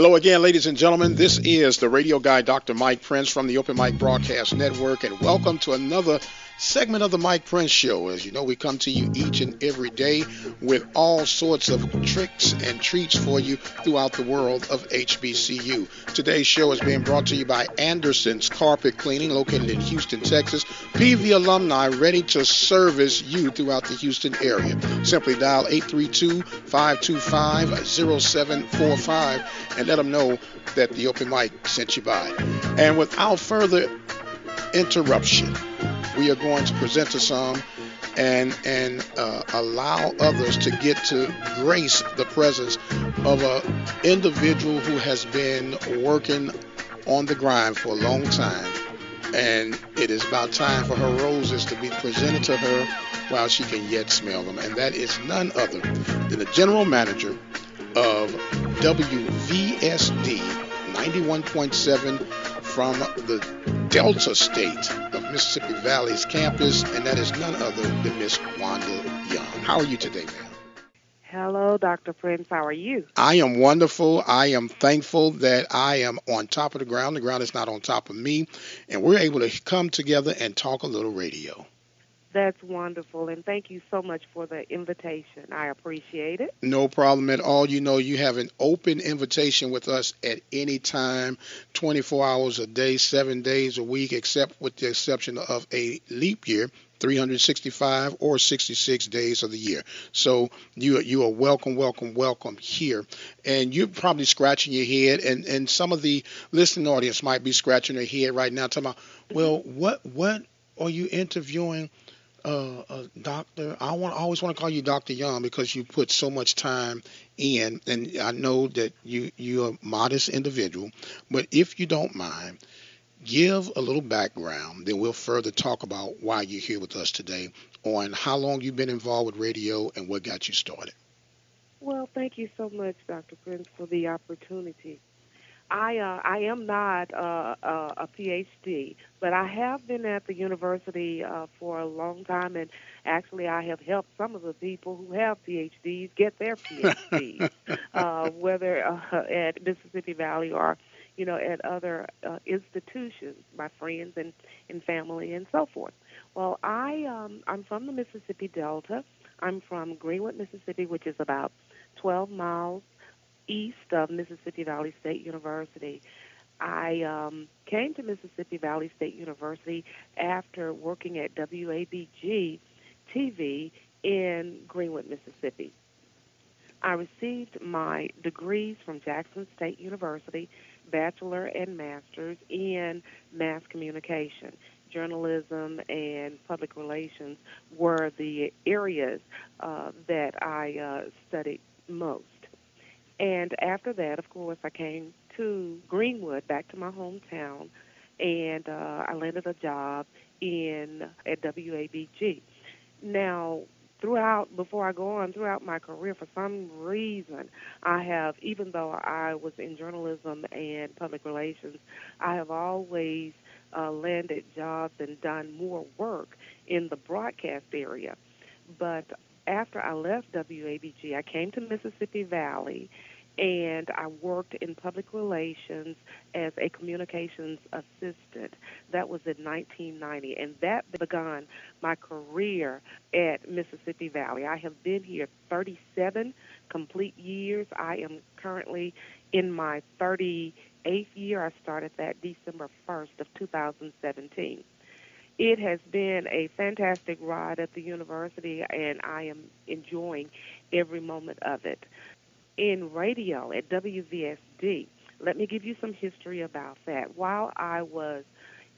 Hello again, ladies and gentlemen. This is the radio guy, Dr. Mike Prince from the Open Mic Broadcast Network, and welcome to another segment of the Mike Prince Show. As you know, we come to you each and every day with all sorts of tricks and treats for you throughout the world of HBCU. Today's show is being brought to you by Anderson's Carpet Cleaning, located in Houston, Texas. PV alumni ready to service you throughout the Houston area. Simply dial 832-525-0745 and let them know that the Open Mic sent you by. And without further interruption, we are going to present to some and allow others to get to grace the presence of an individual who has been working on the grind for a long time. And it is about time for her roses to be presented to her while she can yet smell them. And that is none other than the general manager of WVSD 91.7 from the Delta State of Mississippi Valley's campus, and that is none other than Miss Wanda Young. How are you today, ma'am? Hello, Dr. Prince. How are you? I am wonderful. I am thankful that I am on top of the ground. The ground is not on top of me, and we're able to come together and talk a little radio. That's wonderful, and thank you so much for the invitation. I appreciate it. No problem at all. You know, you have an open invitation with us at any time, 24 hours a day, 7 days a week, except with the exception of a leap year, 365 or 66 days of the year. So you are welcome here. And you're probably scratching your head, and some of the listening audience might be scratching their head right now, talking about, well, what are you interviewing? Doctor, I always want to call you Dr. Young because you put so much time in, and I know that you're a modest individual, but if you don't mind, give a little background, then we'll further talk about why you're here with us today, on how long you've been involved with radio and what got you started. Well, thank you so much, Dr. Prince, for the opportunity. I am not a PhD, but I have been at the university for a long time, and actually I have helped some of the people who have PhDs get their PhDs, whether at Mississippi Valley or, at other institutions, my friends and family and so forth. Well, I'm from the Mississippi Delta. I'm from Greenwood, Mississippi, which is about 12 miles east of Mississippi Valley State University. I came to Mississippi Valley State University after working at WABG TV in Greenwood, Mississippi. I received my degrees from Jackson State University, bachelor and master's in mass communication. Journalism and public relations were the areas that I studied most. And after that, of course, I came to Greenwood, back to my hometown, and I landed a job at WABG. Now, before I go on, throughout my career, for some reason, even though I was in journalism and public relations, I have always landed jobs and done more work in the broadcast area. But after I left WABG, I came to Mississippi Valley, and I worked in public relations as a communications assistant. That was in 1990, and that began my career at Mississippi Valley. I have been here 37 complete years. I am currently in my 38th year. I started that December 1st of 2017. It has been a fantastic ride at the university, and I am enjoying every moment of it. In radio at WVSD, let me give you some history about that. While I was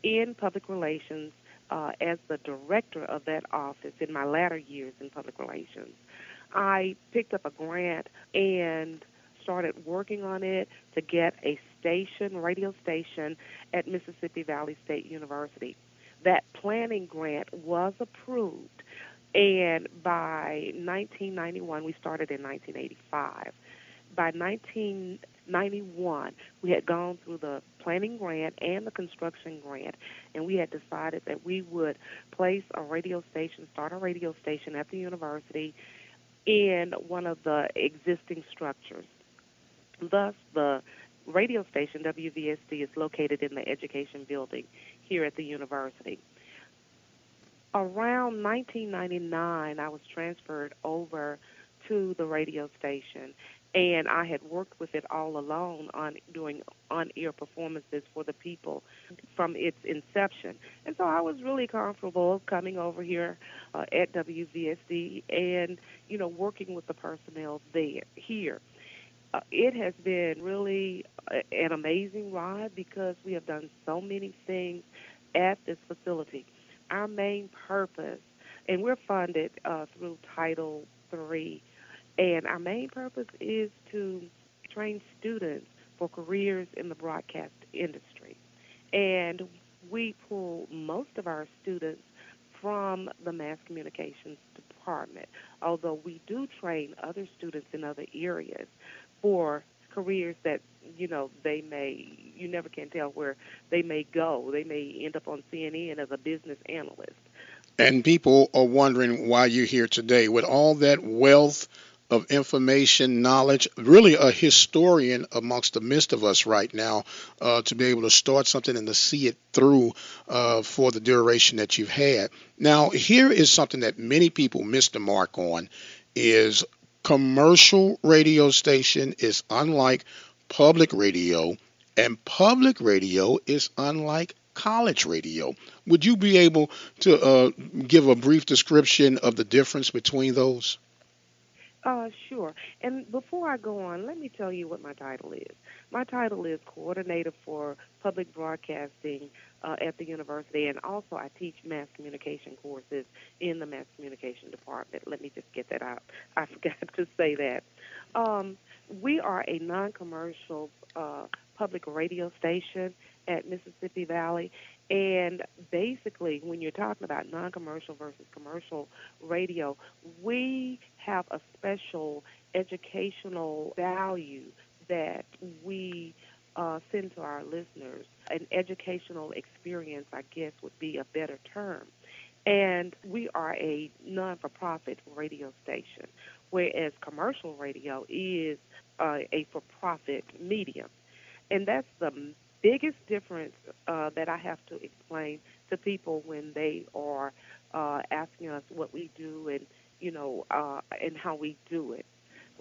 in public relations as the director of that office in my latter years in public relations, I picked up a grant and started working on it to get a radio station at Mississippi Valley State University. That planning grant was approved, and by 1991, we started in 1985. By 1991, we had gone through the planning grant and the construction grant, and we had decided that we would start a radio station at the university in one of the existing structures. Thus, the radio station, WVSD, is located in the education building here at the university. Around 1999, I was transferred over to the radio station, and I had worked with it all along on doing on-air performances for the people from its inception. And so I was really comfortable coming over here at WVSD and, working with the personnel here. It has been really an amazing ride because we have done so many things at this facility. Our main purpose, and we're funded through Title III, and our main purpose is to train students for careers in the broadcast industry. And we pull most of our students from the mass communications department, although we do train other students in other areas for careers that, you never can tell where they may go. They may end up on CNN as a business analyst. And people are wondering why you're here today with all that wealth of information, knowledge, really a historian amongst the midst of us right now, to be able to start something and to see it through for the duration that you've had. Now, here is something that many people miss the mark on, is commercial radio station is unlike public radio, and public radio is unlike college radio. Would you be able to give a brief description of the difference between those? Sure. And before I go on, let me tell you what my title is. My title is Coordinator for Public Broadcasting at the university, and also I teach mass communication courses in the mass communication department. Let me just get that out. I forgot to say that. We are a non-commercial public radio station at Mississippi Valley, and basically when you're talking about non-commercial versus commercial radio, we have a special educational value that we send to our listeners. An educational experience, I guess, would be a better term. And we are a non-for-profit radio station, whereas commercial radio is a for-profit medium. And that's the biggest difference that I have to explain to people when they are asking us what we do and, and how we do it.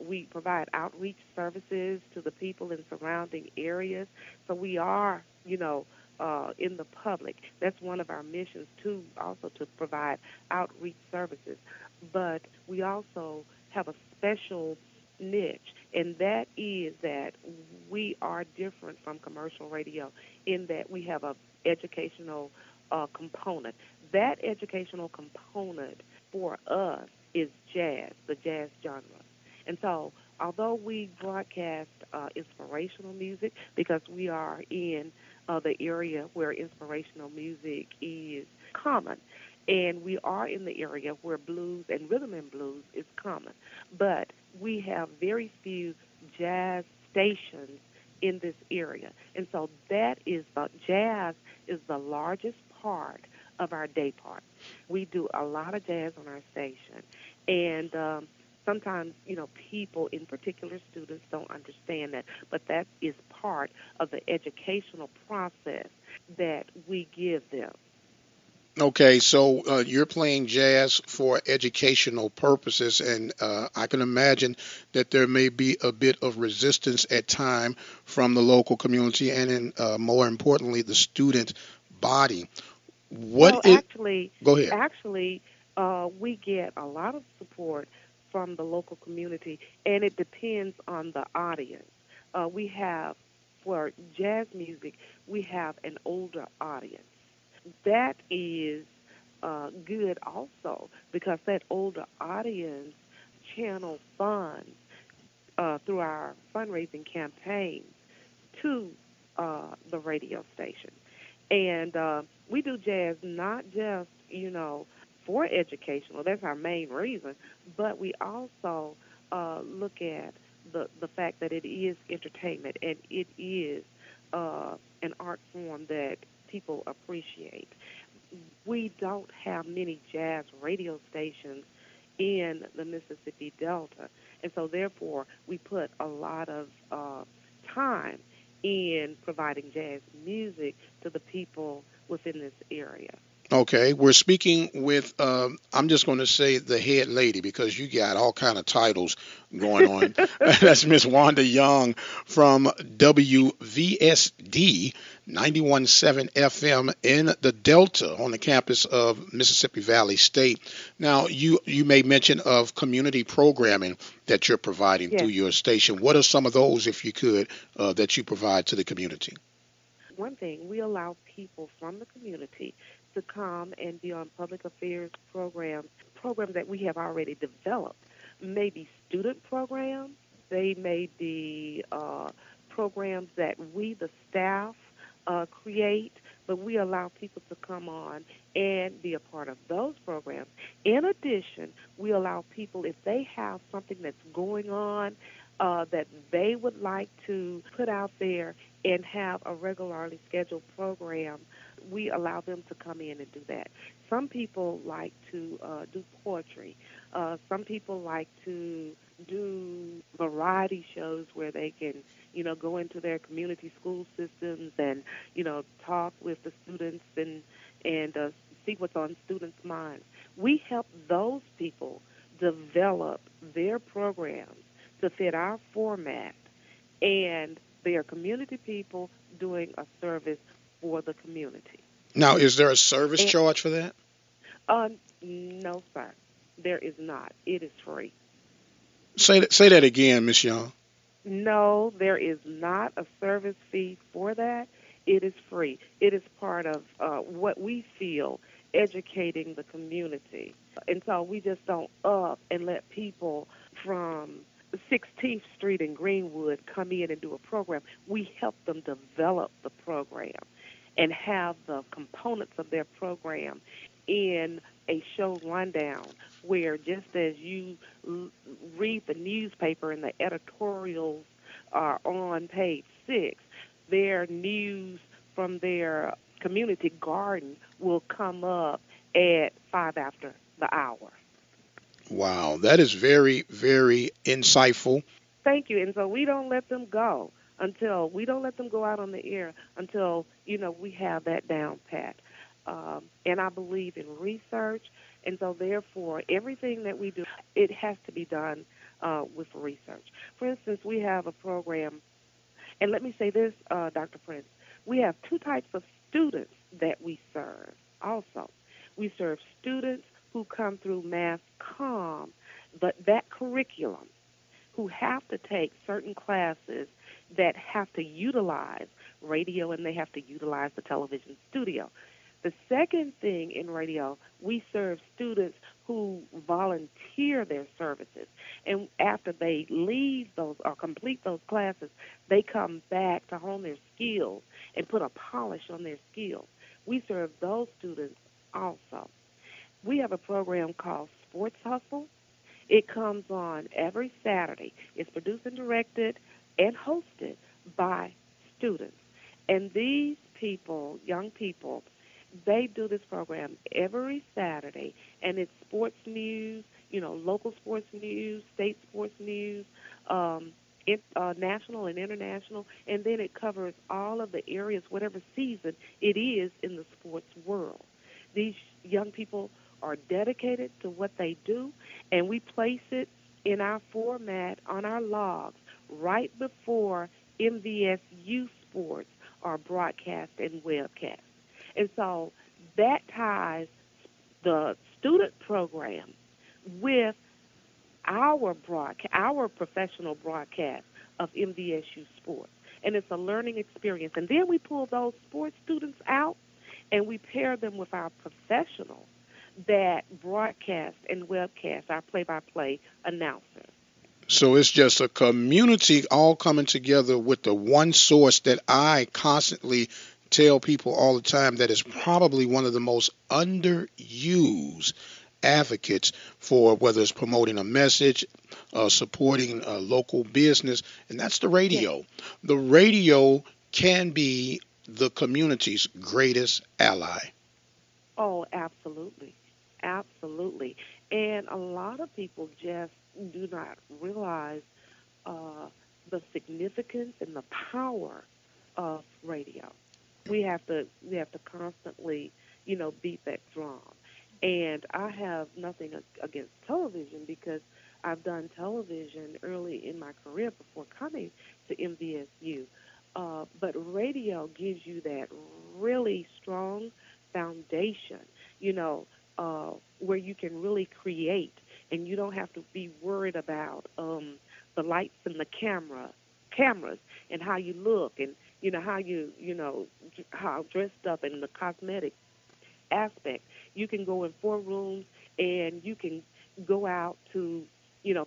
We provide outreach services to the people in surrounding areas. So we are, in the public. That's one of our missions, too, also to provide outreach services. But we also have a special niche, and that is that we are different from commercial radio in that we have a educational component. That educational component for us is jazz, the jazz genre. And so although we broadcast inspirational music, because we are in the area where inspirational music is common, and we are in the area where blues and rhythm and blues is common, but we have very few jazz stations in this area. And so jazz is the largest part of our day part. We do a lot of jazz on our station, and sometimes, people, in particular students, don't understand that, but that is part of the educational process that we give them. Okay, so you're playing jazz for educational purposes, and I can imagine that there may be a bit of resistance at time from the local community and, more importantly, the student body. Go ahead. Actually, we get a lot of support from the local community, and it depends on the audience. We have, for jazz music, we have an older audience. That is good also because that older audience channel funds through our fundraising campaigns to the radio station. And we do jazz not just, for educational. That's our main reason. But we also look at the fact that it is entertainment and it is an art form that people appreciate. We don't have many jazz radio stations in the Mississippi Delta, and so therefore we put a lot of time in providing jazz music to the people within this area. Okay, we're speaking with, I'm just going to say the head lady because you got all kind of titles going on. That's Miss Wanda Young from WVSD 91.7 FM in the Delta on the campus of Mississippi Valley State. Now, you made mention of community programming that you're providing through Yes. your station. What are some of those, if you could, that you provide to the community? One thing, we allow people from the community to come and be on public affairs programs that we have already developed. Maybe student programs, they may be programs that we, the staff, create, but we allow people to come on and be a part of those programs. In addition, we allow people, if they have something that's going on that they would like to put out there and have a regularly scheduled program, we allow them to come in and do that. Some people like to do poetry. Some people like to do variety shows where they can, go into their community school systems and, talk with the students and see what's on students' minds. We help those people develop their programs to fit our format, and they are community people doing a service for the community. Now, is there a service And, charge for that? no, sir, there is not. It is free. Say that again, Miss Young. No, there is not a service fee for that. It is free. It is part of what we feel educating the community. And so we just don't up and let people from 16th Street in Greenwood come in and do a program. We help them develop the program and have the components of their program in a show rundown where just as you read the newspaper and the editorials are on page 6, their news from their community garden will come up at 5 after the hour. Wow, that is very, very insightful. Thank you. And so we don't let them go out on the air until, we have that down pat. And I believe in research. And so therefore, everything that we do, it has to be done with research. For instance, we have a program, and let me say this, Dr. Prince, we have 2 types of students that we serve also. We serve students who come through Mass Comm, but that curriculum, who have to take certain classes that have to utilize radio and they have to utilize the television studio. The second thing in radio, we serve students who volunteer their services. And after they leave those or complete those classes, they come back to hone their skills and put a polish on their skills. We serve those students also. We have a program called Sports Hustle. It comes on every Saturday. It's produced and directed and hosted by students. And these people, young people, they do this program every Saturday, and it's sports news, local sports news, state sports news, national and international, and then it covers all of the areas, whatever season it is in the sports world. These young people are dedicated to what they do, and we place it in our format on our logs right before MVSU sports are broadcast and webcast. And so that ties the student program with our professional broadcast of MVSU sports. And it's a learning experience. And then we pull those sports students out and we pair them with our professionals that broadcast and webcast, our play-by-play announcers. So it's just a community all coming together with the one source that I constantly tell people all the time that is probably one of the most underused advocates for whether it's promoting a message, supporting a local business, and that's the radio. Yes. The radio can be the community's greatest ally. Oh, absolutely. Absolutely. And a lot of people just do not realize the significance and the power of radio. We have to constantly, beat that drum. And I have nothing against television because I've done television early in my career before coming to MVSU. But radio gives you that really strong foundation, where you can really create, and you don't have to be worried about the lights and the cameras and how you look and how how dressed up and the cosmetic aspect. You can go in 4 rooms and you can go out to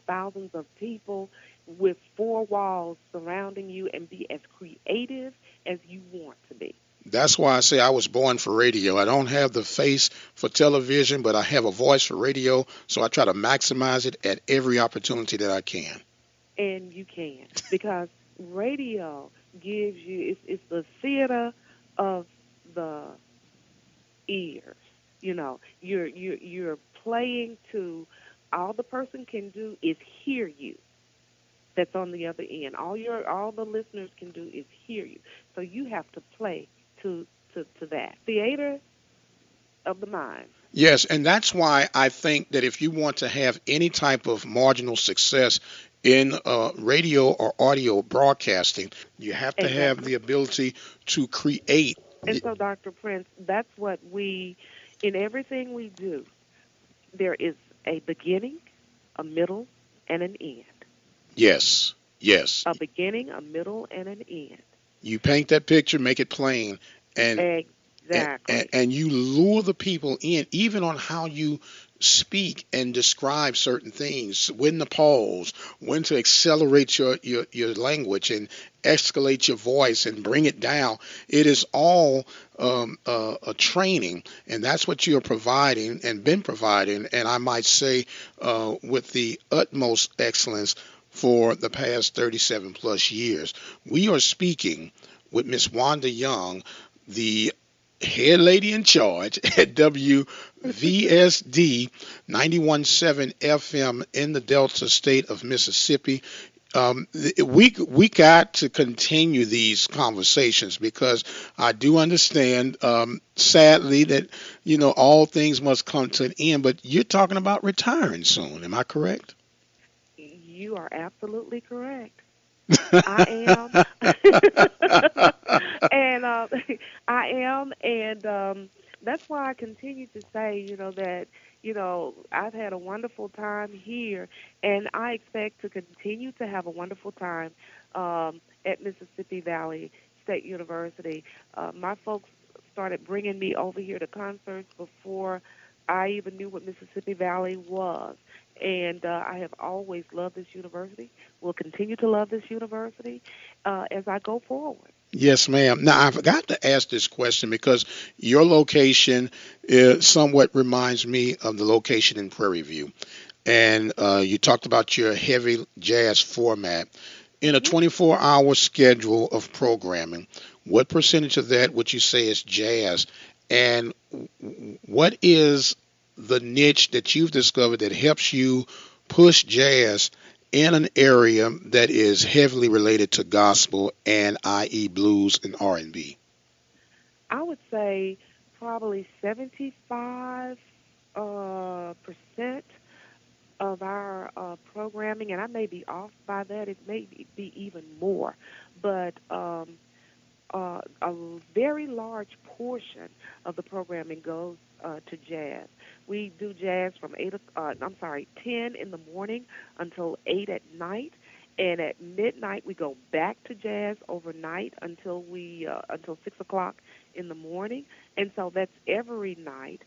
thousands of people with 4 walls surrounding you and be as creative as you want to be. That's why I say I was born for radio. I don't have the face for television, but I have a voice for radio, so I try to maximize it at every opportunity that I can. And you can, because radio gives you, it's the theater of the ears. You're playing to, all the person can do is hear you. That's on the other end. All the listeners can do is hear you. So you have to play to that theater of the mind. Yes, and that's why I think that if you want to have any type of marginal success in radio or audio broadcasting, you have to have the ability to create. And so, Dr. Prince, that's what in everything we do, there is a beginning, a middle, and an end. Yes, yes. A beginning, a middle, and an end. You paint that picture, make it plain, and exactly. And you lure the people in, even on how you speak and describe certain things, when to pause, when to accelerate your language and escalate your voice and bring it down. It is all a training, and that's what you're providing and been providing, and I might say with the utmost excellence for the past 37 plus years. We are speaking with Miss Wanda Young, the head lady in charge at WVSD 91.7 FM in the Delta state of Mississippi. We got to continue these conversations because I do understand, sadly, that all things must come to an end. But you're talking about retiring soon. Am I correct? You are absolutely correct. I am. And I am, and that's why I continue to say, that, I've had a wonderful time here, and I expect to continue to have a wonderful time at Mississippi Valley State University. My folks started bringing me over here to concerts before I even knew what Mississippi Valley was. And I have always loved this university, will continue to love this university as I go forward. Yes, ma'am. Now, I forgot to ask this question because your location somewhat reminds me of the location in Prairie View. And you talked about your heavy jazz format. In a 24-hour schedule of programming, what percentage of that would you say is jazz? And what is the niche that you've discovered that helps you push jazz in an area that is heavily related to gospel and i.e. blues and R&B? I would say probably 75% of our programming, and I may be off by that. It may be even more, but a very large portion of the programming goes to jazz. We do jazz from 10 in the morning until 8 at night, and at midnight we go back to jazz overnight until 6 o'clock in the morning. And so that's every night,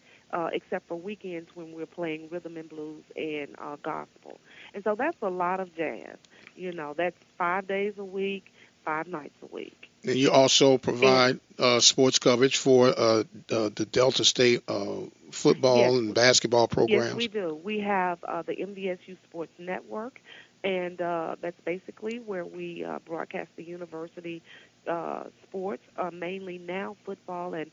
except for weekends when we're playing rhythm and blues and gospel. And so that's a lot of jazz. That's 5 days a week, 5 nights a week. And you also provide sports coverage for the Delta State football and basketball programs? Yes, we do. We have the MVSU Sports Network, and that's basically where we broadcast the university sports, mainly now football and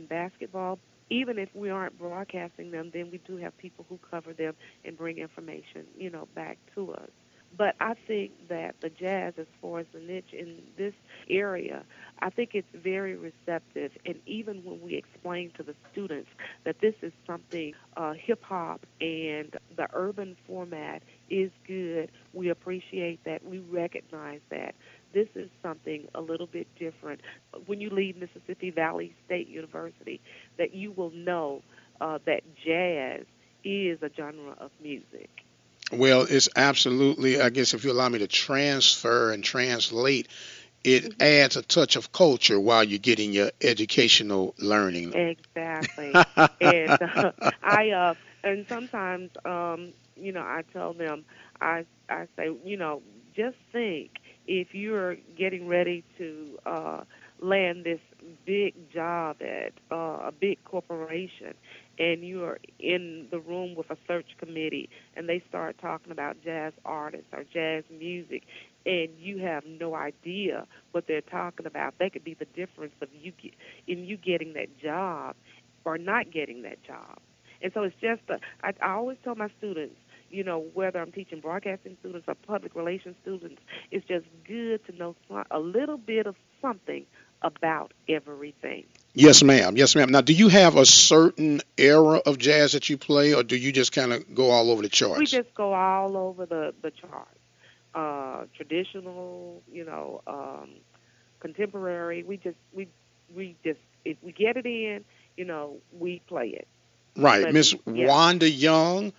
basketball. Even if we aren't broadcasting them, then we do have people who cover them and bring information, back to us. But I think that the jazz, as far as the niche in this area, I think it's very receptive. And even when we explain to the students that this is something hip hop and the urban format is good, we appreciate that. We recognize that. This is something a little bit different. When you leave Mississippi Valley State University, that you will know that jazz is a genre of music. Well, it's absolutely, I guess if you allow me to transfer and translate, it adds a touch of culture while you're getting your educational learning. Exactly. And and sometimes I tell them, I say, just think if you're getting ready to land this big job at a big corporation, and you're in the room with a search committee, and they start talking about jazz artists or jazz music, and you have no idea what they're talking about. They could be the difference of you getting that job or not getting that job. And so it's just, I always tell my students, whether I'm teaching broadcasting students or public relations students, it's just good to know a little bit of something about everything. Yes, ma'am. Yes, ma'am. Now, do you have a certain era of jazz that you play, or do you just kind of go all over the We charts? just go all over the charts. Traditional, contemporary. We just if we get it in, we play it. Right. But Miss yeah, Wanda Young,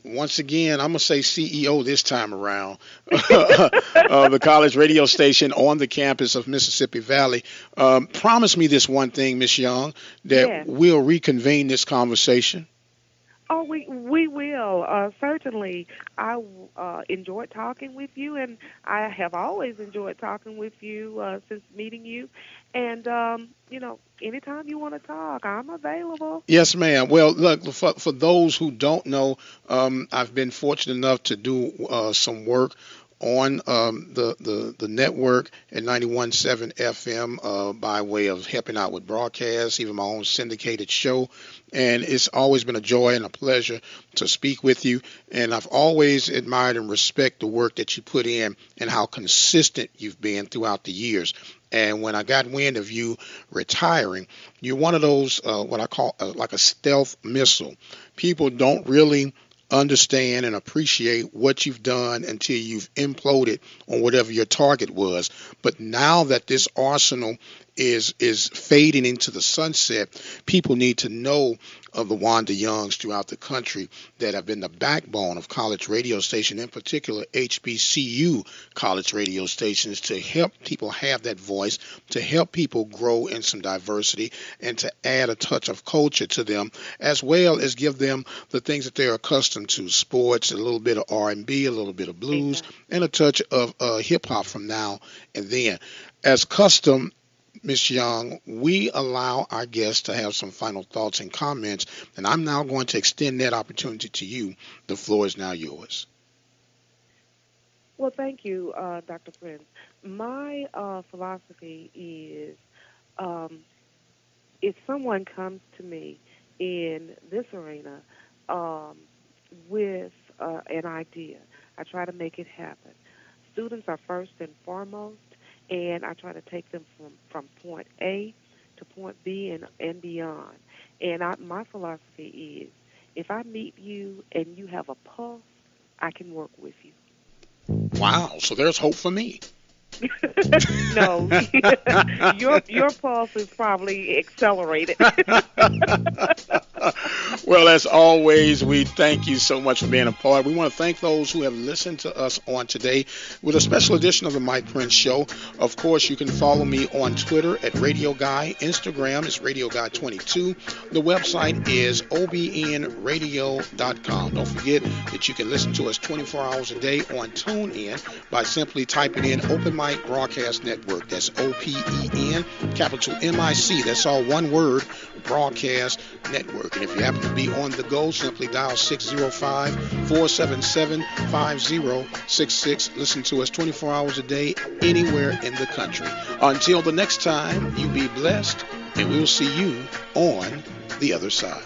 once again, I'm going to say CEO this time around, of the college radio station on the campus of Mississippi Valley. Promise me this one thing, Miss Young, that yeah. we'll reconvene this conversation. Oh, we will certainly. I enjoyed talking with you, and I have always enjoyed talking with you since meeting you. And anytime you want to talk, I'm available. Yes, ma'am. Well, look, for those who don't know, I've been fortunate enough to do some work on the network at 91.7 FM by way of helping out with broadcasts, even my own syndicated show. And it's always been a joy and a pleasure to speak with you. And I've always admired and respect the work that you put in and how consistent you've been throughout the years. And when I got wind of you retiring, you're one of those, what I call like a stealth missile. People don't really understand and appreciate what you've done until you've imploded on whatever your target was. But now that this arsenal is fading into the sunset, people need to know of the Wanda Youngs throughout the country that have been the backbone of college radio station, in particular HBCU college radio stations, to help people have that voice, to help people grow in some diversity, and to add a touch of culture to them, as well as give them the things that they're accustomed to: sports, a little bit of R&B, a little bit of blues, Exactly. and a touch of hip hop from now and then. As custom, Miss Young, we allow our guests to have some final thoughts and comments, and I'm now going to extend that opportunity to you. The floor is now yours. Well, thank you, Dr. Prince. My philosophy is um, if someone comes to me in this arena um, with an idea, I try to make it happen. Students are first and foremost, and I try to take them from point A to point B and beyond. And my philosophy is if I meet you and you have a pulse, I can work with you. Wow, so there's hope for me. No, your pulse is probably accelerated. Well, as always, we thank you so much for being a part. We want to thank those who have listened to us on today with a special edition of the Mike Prince Show. Of course, you can follow me on Twitter at Radio Guy. Instagram is Radio Guy 22. The website is obn-radio.com. Don't forget that you can listen to us 24 hours a day on TuneIn by simply typing in Open Mic Broadcast Network. That's OPEN, capital MIC. That's all one word, Broadcast Network. And if you happen to be on the go, simply dial 605-477-5066. Listen to us 24 hours a day, anywhere in the country. Until the next time, you be blessed, and we'll see you on the other side.